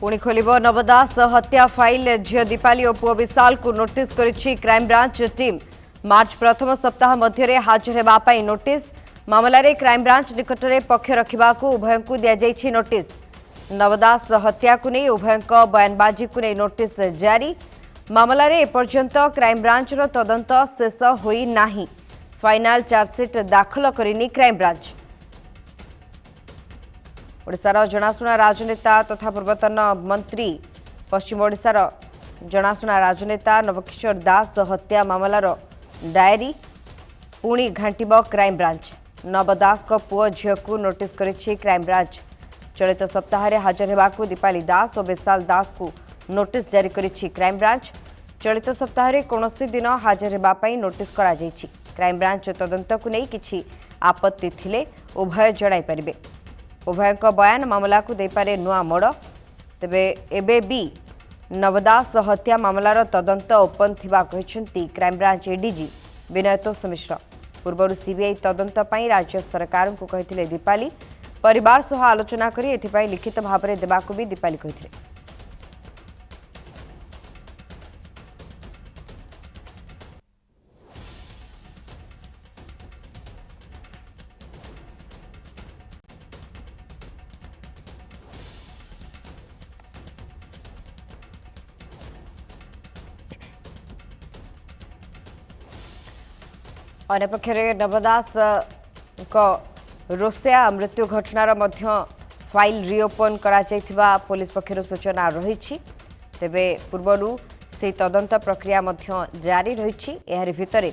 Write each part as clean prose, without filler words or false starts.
पुणी खोलिब नवदास हत्या फाइल झील दीपाली और पुओ विशाल को नोटिस करिछि क्राइमब्रांच टीम। मार्च प्रथम सप्ताह मध्य हाजर होगापाई नोटिस। मामलें क्राइमब्रांच निकट में पक्ष रखा उभय को दि नोटिस। नवदास हत्या को नहीं उभय बयानबाजी को नहीं नोटिस जारी। मामलें एपर्यंत क्राइमब्रांचर तदंत शेष होना। फाइनाल चार्जसीट दाखल करनी क्राइमब्रांच। ओडिशार जनाशुना राजनेता तथा पूर्वतन मंत्री पश्चिम ओडिशार जनाशुना राजनेता नवकिशोर दास हत्या मामलार डायरी पुणी घांटिब क्राइमब्रांच। नवदास पुओ झील को नोटिस करिछि क्राइमब्रांच। चलित सप्ताह हाजर होगाकू दीपाली दास और विशाल दास को नोटिस जारी करिछि क्राइमब्रांच। चलित सप्ताह कौनसी दिन हाजर होगापाई नोटिस करा जाइछि। क्राइमब्रांच तदंत को नहीं किछि आपत्ति थिले उभय जणाई पारिबे। उभय बयान मामला को देपारे नुआ मोड़। तेबे एबे भी नवदास हत्या मामलार तदंत ओपन थिबा कहिसेंती क्राइमब्रांच एडीजी विनयतोष मिश्र। पूर्व सीबीआई तदंत पई राज्य सरकार को कहिथिले दीपाली। परिवार सह आलोचना करी एथिपाई लिखित भाव में देबाकू भी दीपाली कहिथिले। अन्यपक्षे नवदास रोसिया मृत्यु घटनार फाइल रिओपन करा पुलिस पक्षर सूचना रही। तेबे पूर्व से तदंत प्रक्रिया जारी रही। यार भितर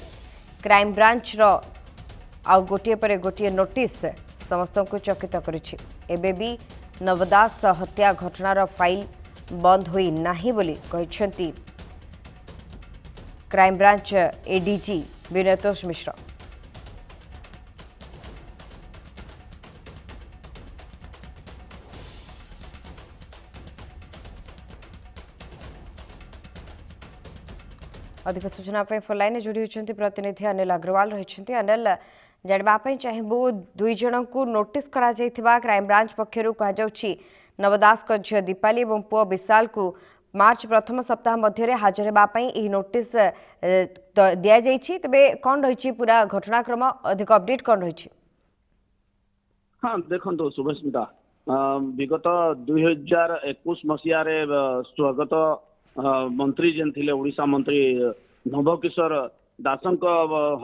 क्राइमब्रांच आउ गोटे पर गोटे नोटिस समस्त को चकित करिछि। एबे भी नवदास हत्या घटनार फाइल बंद होई नाही बोली कहिसेंती क्राइमब्रांच एडीजी विनयतोष मिश्र। अधिक सूचना फोन लाइन जोड़ी होती प्रतिनिधि अनिल अग्रवाल रही। अनिल जानवाई चाहबू दुई जन को नोटिस करा क्राइमब्रांच पक्षर कहुच्छी नवदास झील दीपाली और पुओ विशाल को मार्च प्रथम सप्ताह मध्य हाजर होगापाई नोटिस दि जाइए। तेबे कौन रही पूरा घटनाक्रम अधिक अपडेट कौन रही? हाँ देखो शुभस्मिता विगत 2021 मसीह स्वागत मंत्री जेन थिले ओडिशा मंत्री नवकिशोर दासंक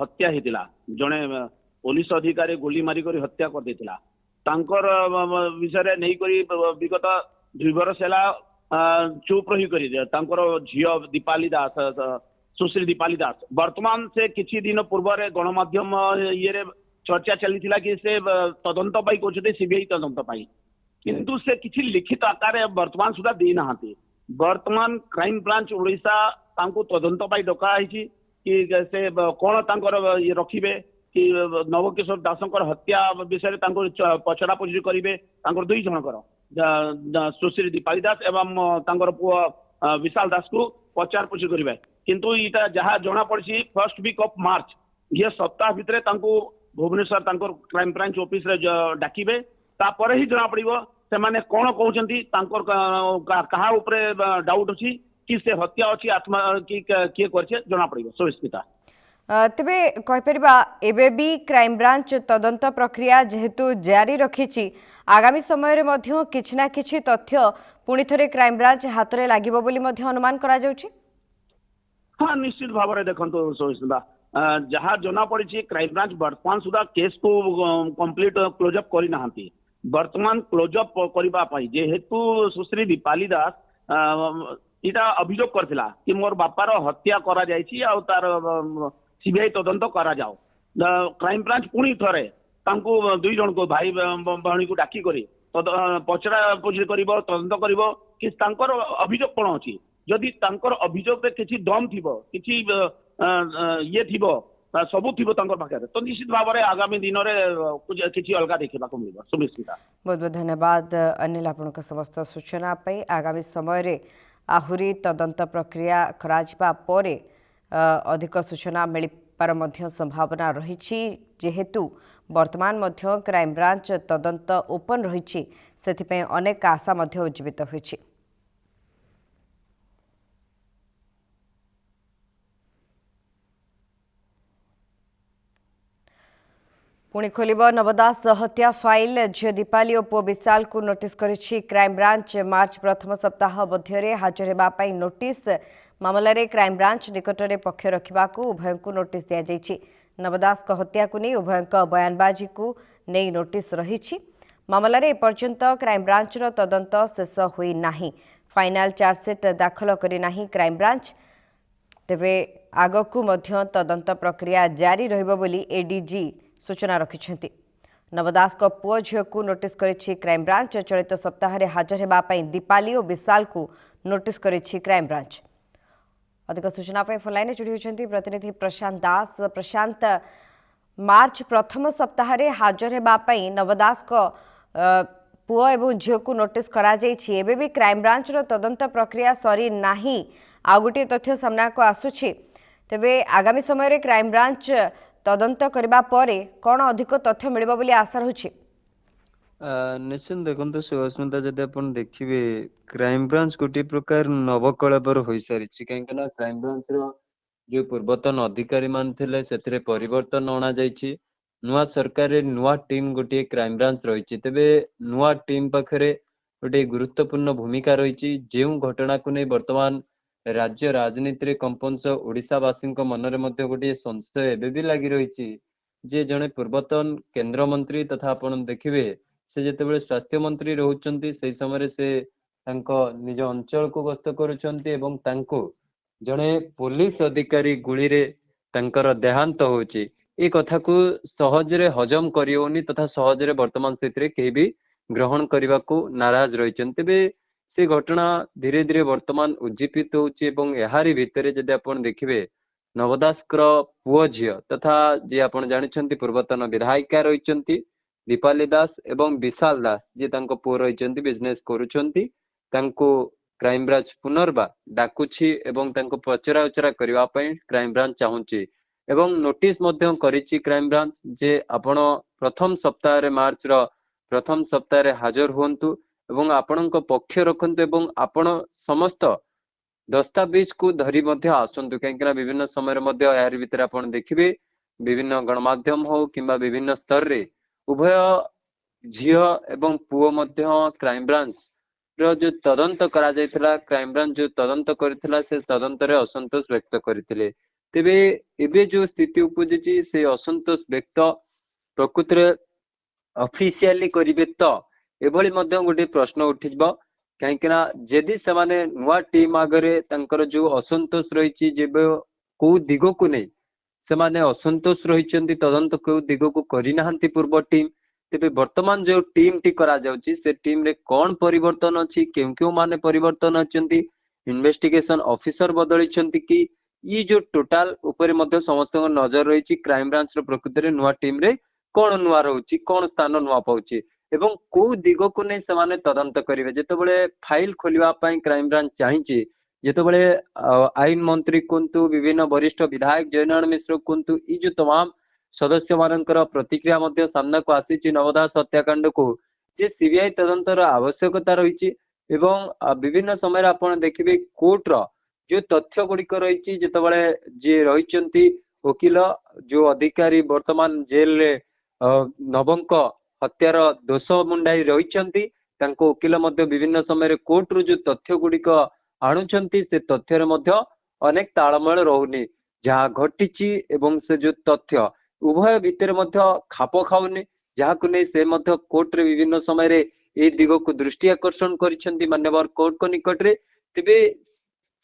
हत्या होता। जड़े पुलिस अधिकारी गोली मारिक हत्या कर देथिला। तांकर विषय नहीं करी विगत 2 वर्ष है चुप रही झील दीपाली दास सुश्री दीपाली दास वर्तमान से किछि दिन पूर्व गणमाध्यम ये चर्चा चली कि से तदंत पाई कहते सीबीआई तदंत पाई किंतु से किछि लिखित आकार वर्तमान सुधा दी नाहांती। वर्तमान क्राइम ब्रांच ओडिशा तांको तदंत पाई डका कि से कौन तांकर ये रखिबे कि नवकिशोर दासंकर हत्या विषय पचरा पचरी करेंगे। दुई जनकर सुश्री दीपाली दास एवं तांकर पुओ विशाल दास को पचार पुछ करेंगे। किंतु इटा जहाँ जना पड़ी फर्स्ट वीक ऑफ मार्च ये सप्ताह भितर भुवनेश्वर क्राइम ब्रांच ऑफिस रे डाकिबे। तापर ही जना पड़िबो सेमाने कोन कहउचंती तांकर कहा ऊपर डाउट अछि कि से हत्या अछि आत्मा कि किए करछे जना पड़िबो। सुस्मिता तेबे कहिपरिबा एबे भी क्राइम ब्रांच तदंत प्रक्रिया जेहेतु जारी रखिछि आगामी समय रे मध्य किछि ना किछि तथ्य पुणी थरे क्राइम ब्रांच हाथ रे लागिबो बोली मध्य अनुमान करा जाउछि। हाँ निश्चित भाव में देखो सुस्मिता जहाँ जना पड़ी क्राइम ब्रांच वर्तमान सुधा केस को कंप्लीट क्लोजअप करना। वर्तमान क्लोजअप करने जेहेतु सुश्री दीपाली दास इटा अभियोग करथिला कि मोर बापार हत्या करा जायछि आ तार सीबीआई तदंत करा जाओ। क्राइम ब्रांच पुणी थरे तांको दुई जन को भाई बहनी को डाकी करी पचरा पुछी करिवो तदंत करिवो कि तांकर अभियोग कोन अछि। जदि तांकर अभियोग रे किछि दम थिबो किछि ये थिबो सबू थिबो तांकर पाखे तो निश्चित भाव में आगामी दिन में किछि अलगा देखा मिल। सुमिश्रिता बहुत बहुत धन्यवाद अनिल आपनका समस्त सूचना पाई। आगामी समय रे आहुरी तदंत प्रक्रिया करा परे अधिक सूचना मिलपार मध्य संभावना रही। जेहेतु वर्तमान मध्य क्राइम ब्रांच तदंत ओपन रही से अनेक आशा मध्य उज्जीवित होइछि। पुणी खोलिब नवदास हत्या फाइल झील दीपाली और पुओ विशाल को नोटिस करिछि क्राइमब्रांच। मार्च प्रथम सप्ताह मध्य हाजर होगापाई नोटिस मामलें क्राइमब्रांच निकट में पक्ष रखा उभय को नोटिस दि जाइछि। नवदास हत्या को नहीं उभय बयानबाजी को नहीं नोटिस रही मामलें एपर्यंत क्राइमब्रांचर तदंत शेष होना फाइनाल चार्जसीट दाखल करना क्राइमब्रांच। तेबे आगकू मध्य तदंत प्रक्रिया जारी रहिबो बोली एडीजी सूचना रखिछन्ति। नवदास को पुओ झील को नोटिस करिछि क्राइमब्रांच। चलित सप्ताह हाजर होगापाई दीपाली और विशाल को नोटिस करिछि क्राइमब्रांच। अधिक सूचना फोनलाइन जोड़ी होती प्रतिनिधि प्रशांत दास। प्रशांत, मार्च प्रथम सप्ताह हाजर होगापाई नवदास को पुओ एवं झील को नोटिस करा जाइछि। एबे भी क्राइमब्रांच तदंत प्रक्रिया सरी नाही। आउ गोटे तथ्य सामना को आसुछि, तेबे आगामी समय क्राइमब्रांच तदंत करबा परे कौन अधिक तथ्य मिलिबो बोली आशा रहुछि? निश्चित देखो सुस्मिता जदि अपन देखिए क्राइम ब्रांच गोटे प्रकार नवकଳେବର हो सारी कहीं क्राइम ब्रांच जो पूर्वतन अधिकारी मान थे से परिवर्तन अणा जाइए। नुआ सरकार नुआ टीम गोटे क्राइम ब्रांच रही तेबे नुआ टीम पाखरे गोटे गुरुत्वपूर्ण भूमिका रही। जो घटना को नहीं वर्तमान राज्य राजनीति कंपन ओडिशावासी मनरे गोटे संशय एवं भी लगी रही जे जड़े पूर्वतन केंद्र मंत्री तथा आपण देखिए से जिते स्वास्थ्य मंत्री रोचंती से समय से निज अंचल को गस्त करुछंती एवं तांको जड़े पुलिस अधिकारी गुली रे तांकर देहांत होची। ए कथा को सहजरे हजम करियोनी तथा सहजरे वर्तमान स्थिति कहीं भी ग्रहण करने को नाराज रही। तेबे से घटना धीरे धीरे वर्तमान उज्जीवित होची एवं याहारी भितरे जदि आपण देखिबे नवदास पुओ झील तथा जे आपण जानिछंती पूर्वतन विधायिका रहिछंती दीपाली दास एवं विशाल दास जे तांको पुओ रहिछंती बिजनेस करूछंती तांको क्राइम ब्रांच पुनर्बा डाकुछि एवं तांको पचरा उचरा करबा पई क्राइम ब्रांच चाहुछि एवं नोटिस मध्यम करिछि क्राइम ब्रांच जे आपण प्रथम सप्ताह रे मार्च रो प्रथम सप्ताह रे हाजर हुंतु एवं आपणको पक्ष रखंतु एवं आपण समस्त दस्तावेज को धरी मध्य आसंतु कहीं विभिन्न समय यार भीतर आप देखिए विभिन्न गणमाध्यम हो किंबा विभिन्न स्तर रे उभय झील एवं पुओ मध्य क्राइम ब्रांच रो जो तदंत करा जायतिला क्राइम ब्रांच जो तदंत करथिला से तदंत रे असंतोष व्यक्त करथिले। तेबे एबे जो स्थिति उपजिछि से असंतोष व्यक्त प्रकृत रे ऑफिशियली करिवे तो एभली मध्य गोटे प्रश्न उठिबो कहीं जदि से नुआ टीम आगे तांकर जो असंतोष रही कौ दिग को नहीं से असंतोष रही तदंत कौ दिग को करना पूर्व टीम तेरे वर्तमान जो टीम टी करा जाउची से टीम रे कौन परिवर्तन अच्छी क्यों क्यों माने परिवर्तन अच्छी इन्वेस्टिगेशन ऑफिसर बदली कि ये जो टोटाल ऊपर मध्य समस्त नजर रही क्राइम ब्रांच प्रकृत में नुआ टीम रे कौन नुआ रोची कौन स्थान नुआ पाउची एवं को दिग को नहीं से तदंत करेंगे जितेबाला फाइल खोलिया क्राइम ब्रांच चाहिए जितेबाला आईन मंत्री कहतु विभिन्न वरिष्ठ विधायक जयनारायण मिश्र कहतु ये जो तमाम सदस्य मानकर प्रतिक्रिया सामना को आसी नवदास हत्याकांड को जे सीबीआई तदंतर आवश्यकता रही विभिन्न समय आप देखिए कोर्ट रो जो तथ्य गुड़िक रही जितेबाला जे रही वकिल जो अधिकारी वर्तमान जेल रे नवंक हत्यार दोष मुंडाई रही वकिल विभिन्न समय कोर्ट रू जो तथ्य गुड़िक आणुचंती से तथ्य अनेक तालमेल रहुनी जहाँ घटी एवं से जो तथ्य उभय भितर खाप खाऊनी जहाँ को नहीं से कोर्ट रे विभिन्न समय ए दिग को दृष्टि आकर्षण करिसेंती मान्यवर कोर्ट को निकट रे तेबे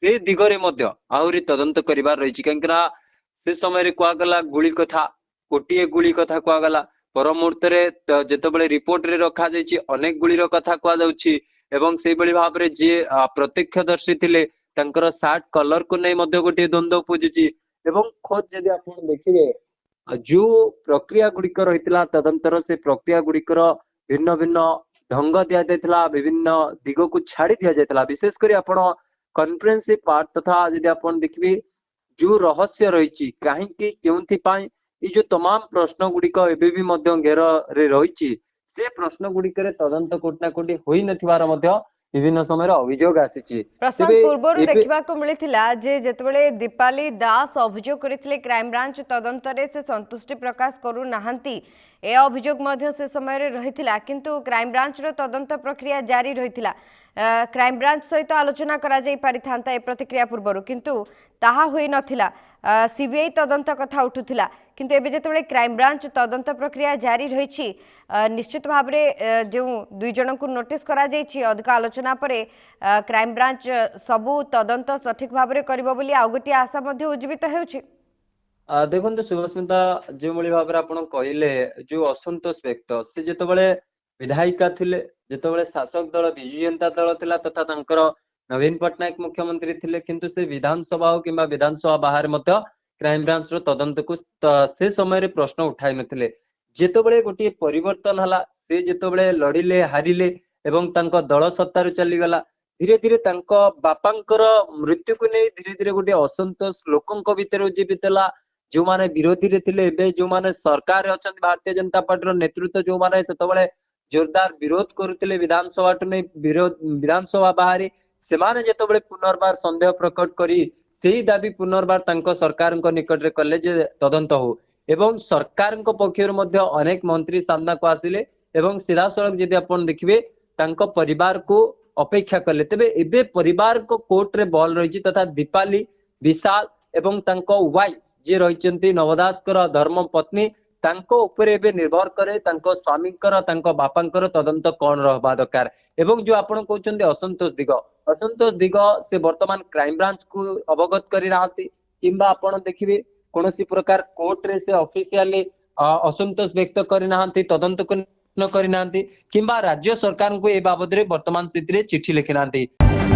ए दिगरे आहरी तदंत करिबार रही कहीं से समय कहगला गुली कथा गोटे गुली कथा कहगला पर मुहूर्त जितेबाला रिपोर्ट रे रखा जाइए अनेक गुली कथा कहुच्छी से भाव में जी प्रत्यक्षदर्शी थे सार्ट कलर को नहीं गोटे द्वंद्व उपजुची खोज जदि आप देखिए जो प्रक्रिया गुड़िक रही तदंतर से प्रक्रिया गुड़िकर भिन्न भिन्न ढंग दि जाता विभिन्न दिग को छाड़ी दि जाता विशेषकर आप कन्फरेन्सिव पार्ट तथा जदि आप देखिए जो रहस्य रही कहीं क्यों ये जो तमाम प्रश्न गुड़िक एबे भी घेर रे रही से प्रश्न गुड़िक तदंत कोटना कोटी होई नथिबार विभिन्न समय अभियोग आसी। प्रशांत पूर्वर देखा मिलता जे जेतबेले दीपाली दास अभियोग करथिले क्राइम ब्रांच तदंतरे से संतुष्टि प्रकाश करू नाहंती ए अभियोग मध्य से समय रहिथिला किंतु क्राइम ब्रांच रो तदंत प्रक्रिया जारी रहिथिला क्राइम ब्रांच सहित आलोचना करा जाई पारिथांता ए प्रतिक्रिया पूर्वर किंतु ताहा होई नथिला सीबीआई तदंत कथा उठुथिला किंतु एबे जेतबेले क्राइम ब्रांच तदंत प्रक्रिया जारी रहिछि निश्चित भाव में जो दुई जन को नोटिस करा जाइछि अधिक आलोचना परे क्राइम ब्रांच सबू तदंत सठिक भाव में करिबो बोली आ गोटी आशा मध्ये उज्जीवित हेउछि। देखो शुभस्मिता जो भाव में आपण कहले जो असंतोष व्यक्त से जेतबेले विधायिका थिले जेतबेले शासक दल बिजु जनता दल थिला तथा तांकर नवीन पट्टनायक मुख्यमंत्री थिले किंतु से विधानसभा हो किंबा विधानसभा बाहर मध्य क्राइम ब्रांच रो तदंत को से समय रे प्रश्न उठाई नथिले जेतबेले गोटे परिवर्तन हला से जेतबेले लड़िले हारिले एवं तांको दल सत्तार चली गला धीरे धीरे तांको बापांकर मृत्यु को नहीं धीरे धीरे गोटे असंतोष लोकंक भीतर उज्जीवितला जो माने विरोधी रे थिले एबे जो माने सरकार अछन भारतीय जनता पार्टी रो नेतृत्व जो माने सेतबेले जोरदार विरोध करुतिले विधानसभा टु नहीं विधानसभा बाहरी सेमाने जेतबेले पुनर्बार संदेह प्रकट करी सेही दाबी पुनर्बार तांको सरकार को निकट रे कले जे तदंत हो एवं सरकार पक्षर मध्य अनेक मंत्री सामना को आसिले एवं सीधा सड़क जदि आपण देखिबे तांको परिवार को अपेक्षा कले तेबे एबे परिवार को कोर्ट रे बॉल रही तथा दीपाली विशाल एवं तांको वाइफ जे रहिचंती नवदासकर धर्म पत्नी तांको ऊपर एबे निर्भर करे तांको स्वामीकर तांको बापांकर तदंत कौन रहबा दरकार एवं जो आपण कहउचंती असंतोष दिग से वर्तमान क्राइम ब्रांच को अवगत करी नाहंती किंबा आपण देखिबे कोनोसी प्रकार कोर्ट रे से ऑफिशियली असंतोष व्यक्त करी नाहंती तदंत को न करी नाहंती किंबा राज्य सरकार को ए बाबद रे वर्तमान स्थिति रे चिट्ठी लिखि नाहंती।